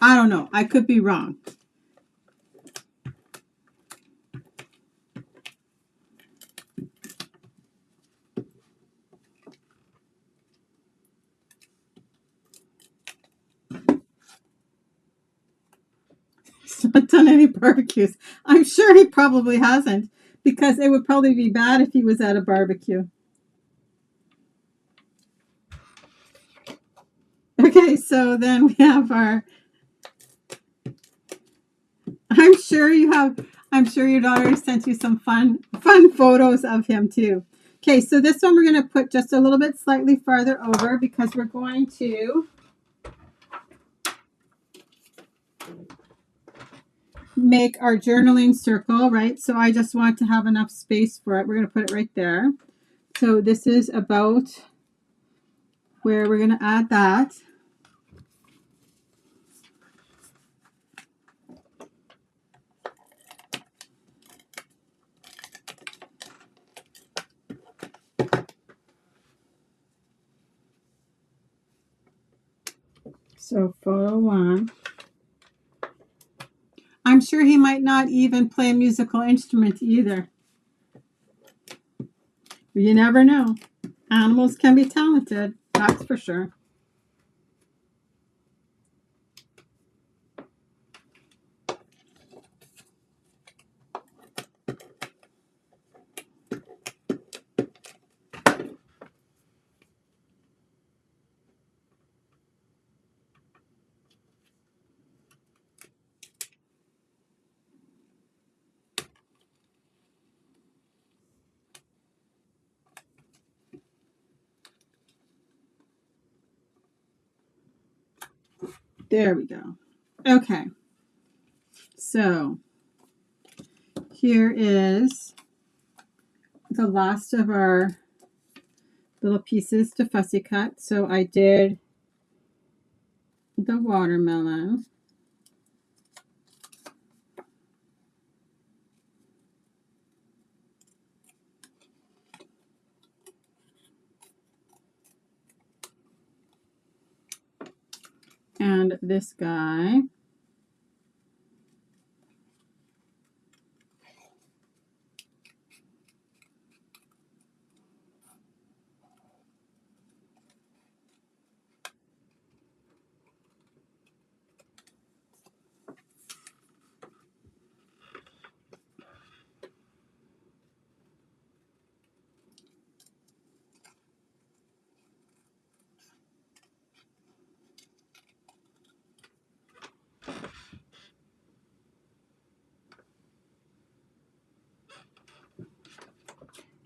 I don't know. I could be wrong. He's not done any barbecues. I'm sure he probably hasn't, because it would probably be bad if he was at a barbecue. Okay, so then we have our, I'm sure your daughter sent you some fun photos of him too. Okay, so this one we're going to put just a little bit slightly farther over because we're going to make our journaling circle, right? So I just want to have enough space for it. We're going to put it right there. So this is about where we're going to add that. So photo 1. I'm sure he might not even play a musical instrument either. You never know. Animals can be talented, that's for sure. There we go. Okay. So here is the last of our little pieces to fussy cut. So I did the watermelon. And this guy.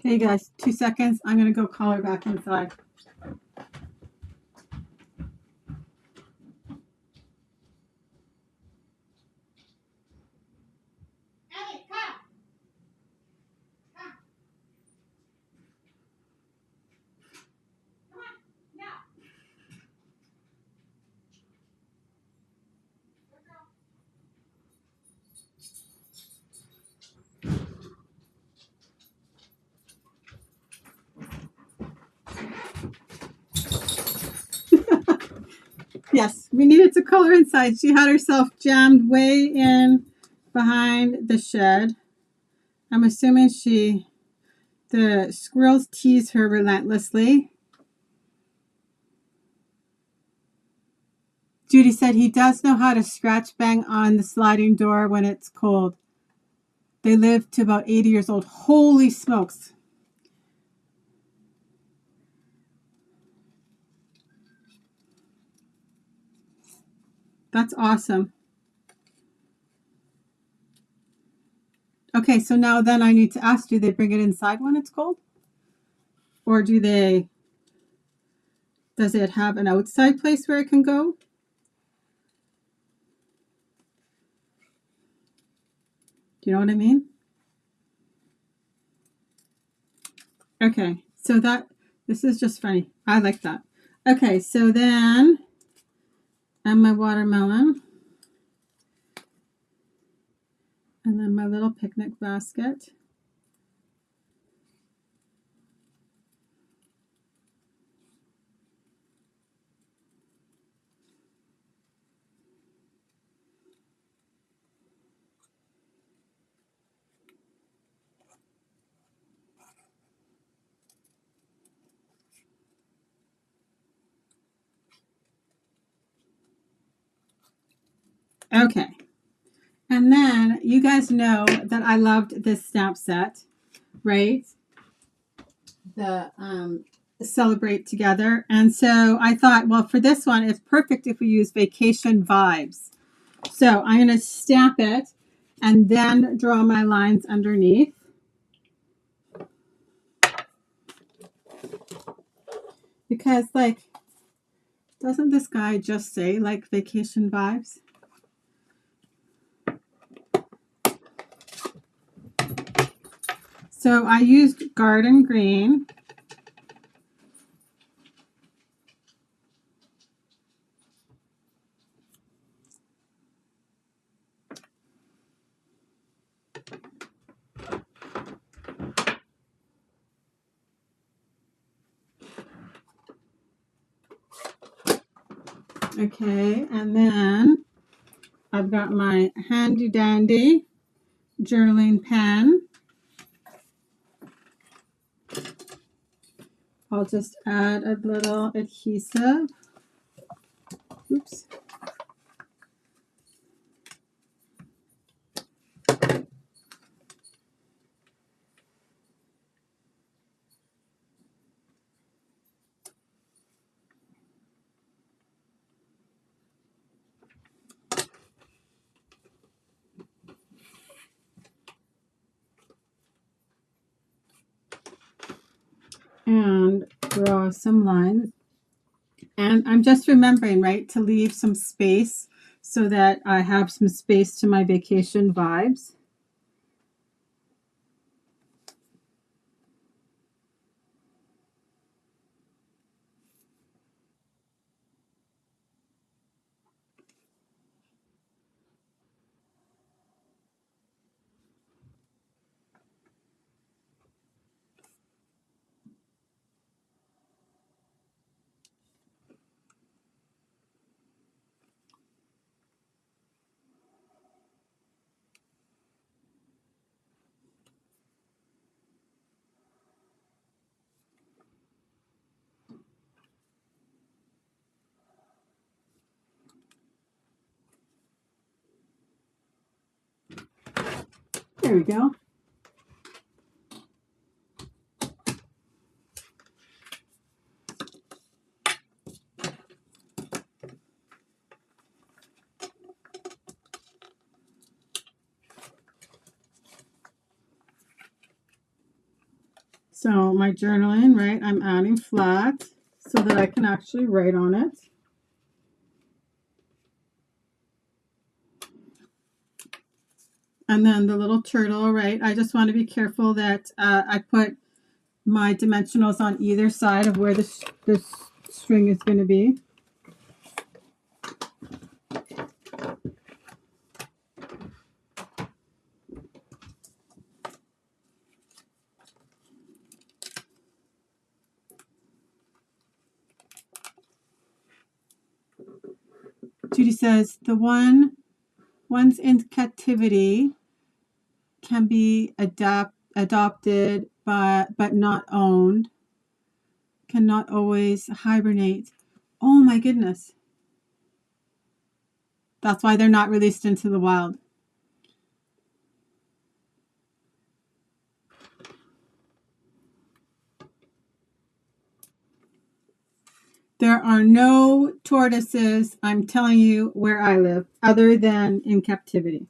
Okay, guys, 2 seconds. I'm going to go call her back inside. Yes, we needed to call her inside. She had herself jammed way in behind the shed. I'm assuming the squirrels tease her relentlessly. Judy said he does know how to scratch bang on the sliding door when it's cold. They live to about 80 years old. Holy smokes. That's awesome. Okay, so now then I need to ask, do they bring it inside when it's cold? Or does it have an outside place where it can go? Do you know what I mean? Okay, so this is just funny. I like that. Okay, so then, and my watermelon. And then my little picnic basket. Okay. And then you guys know that I loved this snap set, right? The Celebrate Together. And so I thought, well, for this one, it's perfect if we use vacation vibes. So I'm going to stamp it and then draw my lines underneath. Because, like, doesn't this guy just say, like, vacation vibes? So I used garden green. Okay, and then I've got my handy dandy journaling pen. I'll just add a little adhesive. Oops. And draw some lines. And I'm just remembering, right, to leave some space so that I have some space to my vacation vibes. There we go. So my journaling, right, I'm adding flat so that I can actually write on it. And then the little turtle, right, I just want to be careful that I put my dimensionals on either side of where this string is going to be. Judy says the ones in captivity can be adopted but not owned, cannot always hibernate. Oh my goodness. That's why they're not released into the wild. There are no tortoises, I'm telling you, where I live, other than in captivity.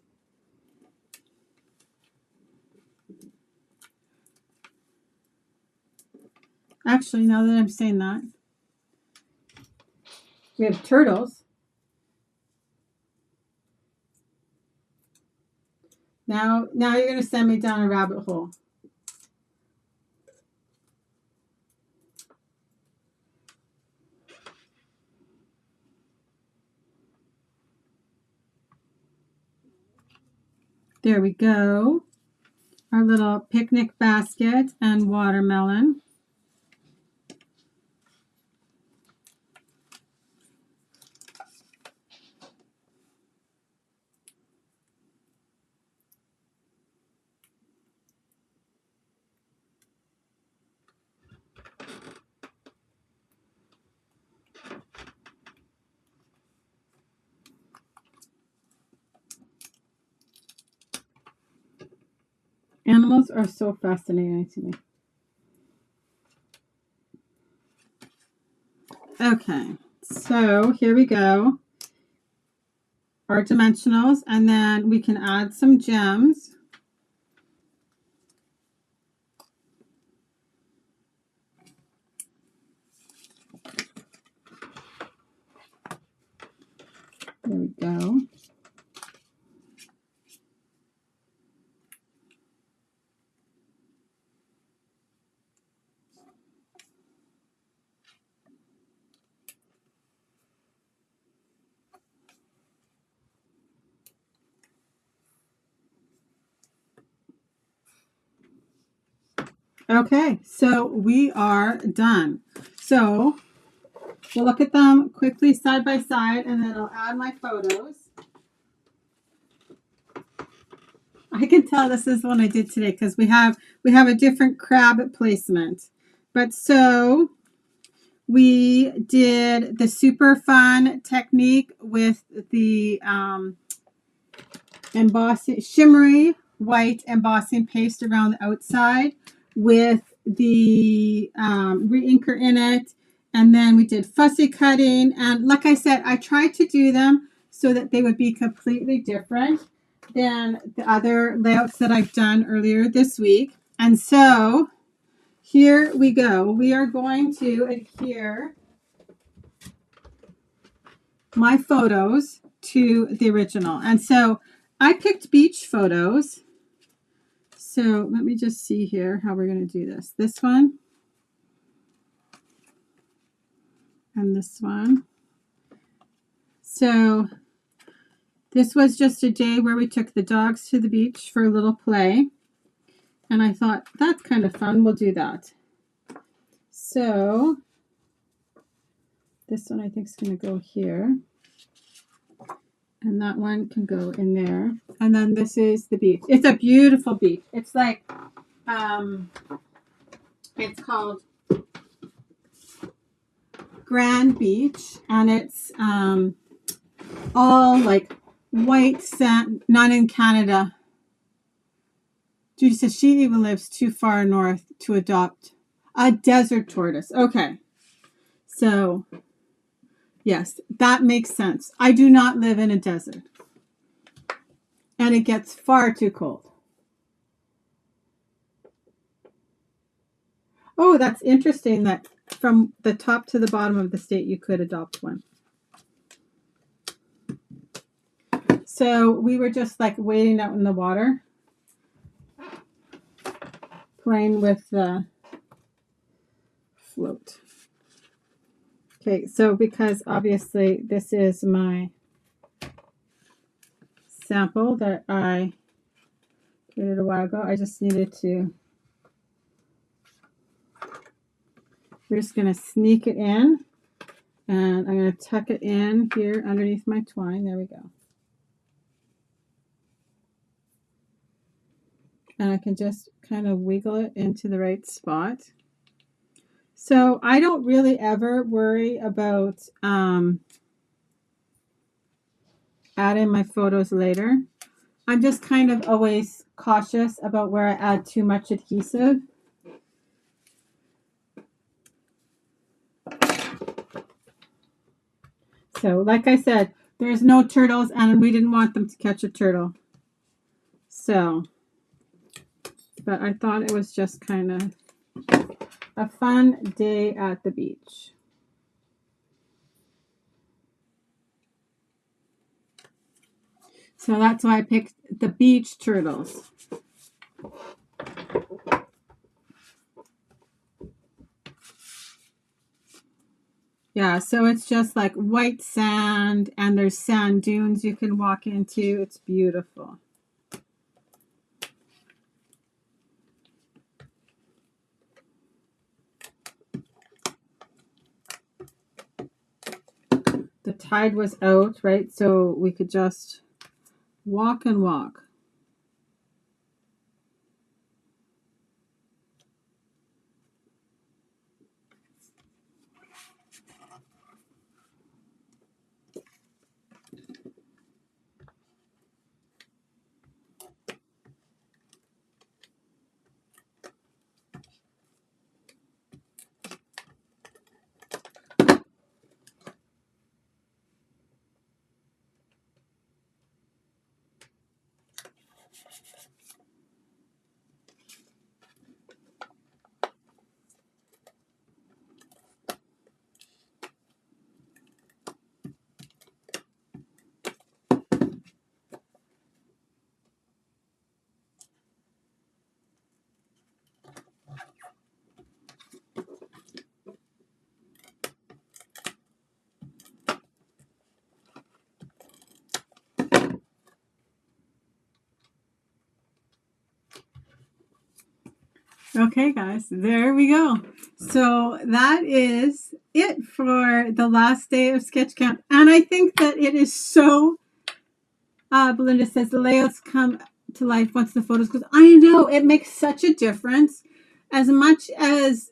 Actually, now that I'm saying that, we have turtles. Now you're going to send me down a rabbit hole. There we go. Our little picnic basket and watermelon. Animals are so fascinating to me. Okay, so here we go. Our dimensionals, and then we can add some gems. There we go. Okay, so we are done. So we'll look at them quickly side by side, and then I'll add my photos. I can tell this is one I did today because we have a different crab placement. But so we did the super fun technique with the embossing, shimmery white embossing paste around the outside with the re-inker in it. And then we did fussy cutting. And like I said, I tried to do them so that they would be completely different than the other layouts that I've done earlier this week. And so here we go. We are going to adhere my photos to the original. And so I picked beach photos. So let me just see here how we're going to do this. This one and this one. So this was just a day where we took the dogs to the beach for a little play. And I thought, that's kind of fun. We'll do that. So this one I think is going to go here. And that one can go in there. And then this is the beach. It's a beautiful beach. It's like, it's called Grand Beach. And it's all like white sand, not in Canada. Judy says she even lives too far north to adopt a desert tortoise. Okay. So, yes, that makes sense. I do not live in a desert. And it gets far too cold. Oh, that's interesting that from the top to the bottom of the state you could adopt one. So we were just like wading out in the water, playing with the float. Okay, so because obviously this is my sample that I created a while ago, I just needed to, we're just going to sneak it in, and I'm going to tuck it in here underneath my twine. There we go. And I can just kind of wiggle it into the right spot. So I don't really ever worry about adding my photos later. I'm just kind of always cautious about where I add too much adhesive. So like I said, there's no turtles and we didn't want them to catch a turtle. So, but I thought it was just kind of a fun day at the beach. So that's why I picked the beach turtles. Yeah, so it's just like white sand and there's sand dunes you can walk into. It's beautiful. The tide was out, right? So we could just walk and walk. Okay, guys, there we go. So that is it for the last day of sketch camp. And I think that it is so, Belinda says the layouts come to life once the photos goes. I know, it makes such a difference. As much as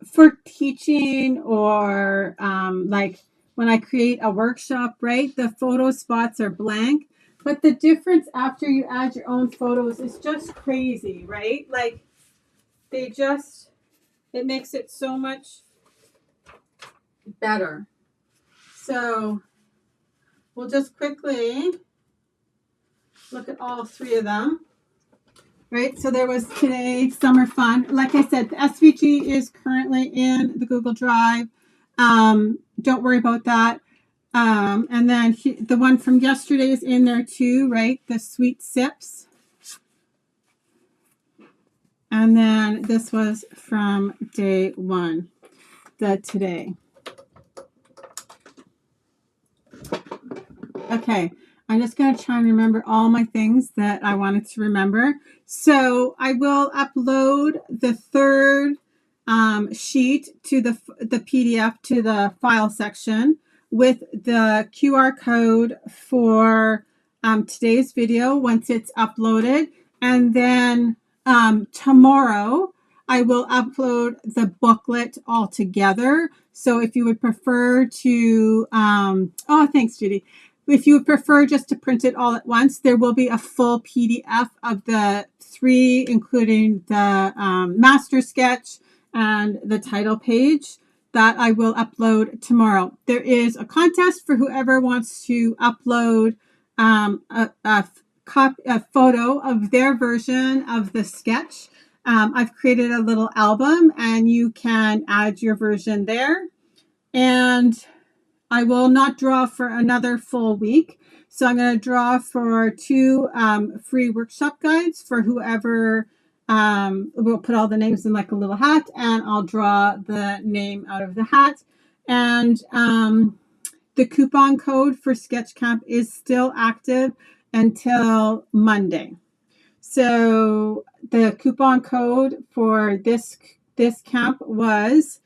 for teaching or like when I create a workshop, right? The photo spots are blank. But the difference after you add your own photos is just crazy, right? Like they just, it makes it so much better. So we'll just quickly look at all three of them. Right, so there was today summer fun. Like I said, the SVG is currently in the Google Drive. Don't worry about that. And then the one from yesterday is in there too, right? The sweet sips. And then this was from day one, the today. Okay, I'm just going to try and remember all my things that I wanted to remember. So I will upload the third sheet to the PDF to the file section with the QR code for today's video once it's uploaded. And then tomorrow I will upload the booklet all together. So if you would prefer to, oh, thanks, Judy. If you would prefer just to print it all at once, there will be a full PDF of the three, including the master sketch and the title page that I will upload tomorrow. There is a contest for whoever wants to upload a photo of their version of the sketch. I've created a little album and you can add your version there. And I will not draw for another full week. So I'm going to draw for 2 free workshop guides for whoever. We'll put all the names in like a little hat and I'll draw the name out of the hat. And the coupon code for Sketch Camp is still active until Monday. So the coupon code for this camp was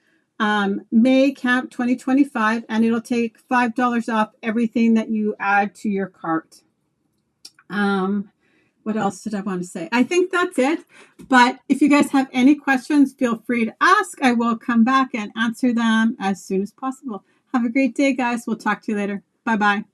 May Camp 2025, and it'll take $5 off everything that you add to your cart. What else did I want to say? I think that's it. But if you guys have any questions, feel free to ask. I will come back and answer them as soon as possible. Have a great day, guys. We'll talk to you later. Bye-bye.